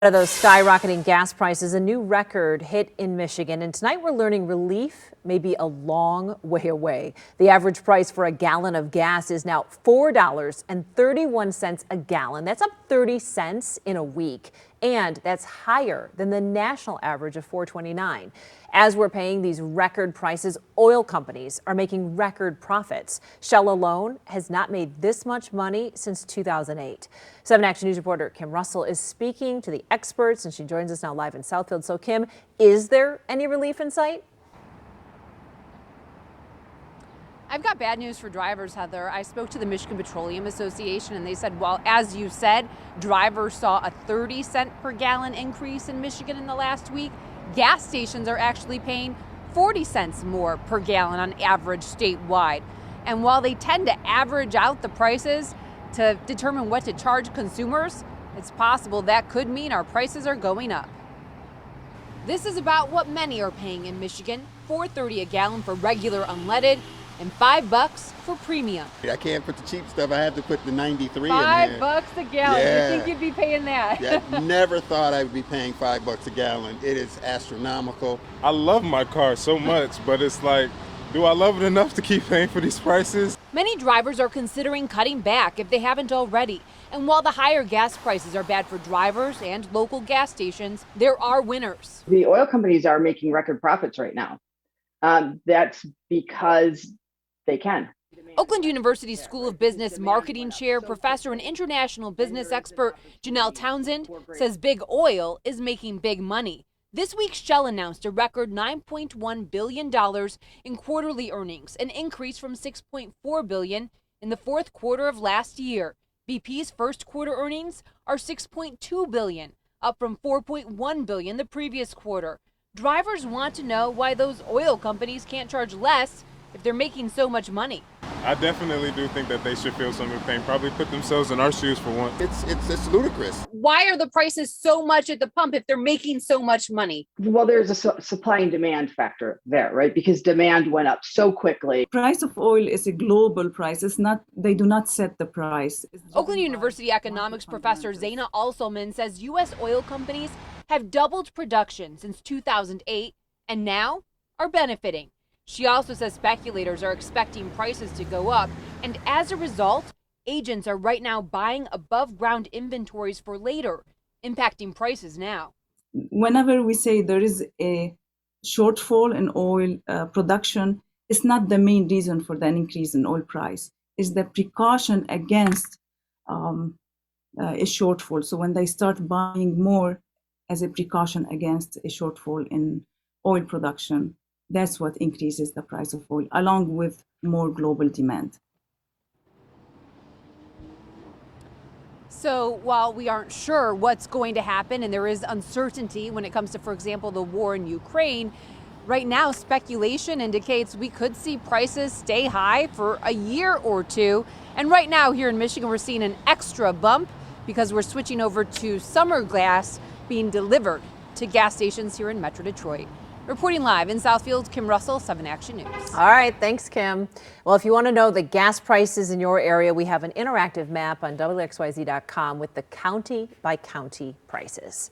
Of those skyrocketing gas prices, a new record hit in Michigan, and tonight we're learning relief may be a long way away. The average price for a gallon of gas is now $4.31 a gallon. That's up 30 cents in a week, and that's higher than the national average of $4.29. As we're paying these record prices, oil companies are making record profits. Shell alone has not made this much money since 2008. 7 Action News reporter Kim Russell is speaking to the experts, and she joins us now live in Southfield. So, Kim, is there any relief in sight? I've got bad news for drivers, Heather. I spoke to the Michigan Petroleum Association, and they said, well, as you said, drivers saw a 30-cent per gallon increase in Michigan in the last week. Gas stations are actually paying 40 cents more per gallon on average statewide. And while they tend to average out the prices to determine what to charge consumers, it's possible that could mean our prices are going up. This is about what many are paying in Michigan: $4.30 a gallon for regular unleaded and $5 for premium. I can't put the cheap stuff. I have to put the 93 in there. $5 a gallon. Yeah. You think you'd be paying that? Yeah, I never thought I would be paying $5 a gallon. It is astronomical. I love my car so much, but it's like, do I love it enough to keep paying for these prices? Many drivers are considering cutting back if they haven't already. And while the higher gas prices are bad for drivers and local gas stations, there are winners. The oil companies are making record profits right now. That's because they can. Oakland University School of Business Marketing Chair, Professor and International Business Expert Janelle Townsend says big oil is making big money. This week, Shell announced a record $9.1 billion in quarterly earnings, an increase from $6.4 billion in the fourth quarter of last year. BP's first quarter earnings are $6.2 billion, up from $4.1 billion the previous quarter. Drivers want to know why those oil companies can't charge less if they're making so much money. I definitely do think that they should feel some pain, probably put themselves in our shoes for one. It's ludicrous. Why are the prices so much at the pump if they're making so much money? Well, there's a supply and demand factor there, right? Because demand went up so quickly. Price of oil is a global price. It's not, they do not set the price. Oakland University economics professor Zaina Alselman says U.S. oil companies have doubled production since 2008 and now are benefiting. She also says speculators are expecting prices to go up, and as a result, agents are right now buying above ground inventories for later, impacting prices now. Whenever we say there is a shortfall in oil production, it's not the main reason for the increase in oil price. It's the precaution against a shortfall. So when they start buying more as a precaution against a shortfall in oil production, that's what increases the price of oil, along with more global demand. So while we aren't sure what's going to happen and there is uncertainty when it comes to, for example, the war in Ukraine, right now speculation indicates we could see prices stay high for a year or two. And right now here in Michigan, we're seeing an extra bump because we're switching over to summer gas being delivered to gas stations here in Metro Detroit. Reporting live in Southfield, Kim Russell, 7 Action News. All right, thanks, Kim. Well, if you want to know the gas prices in your area, we have an interactive map on WXYZ.com with the county by county prices.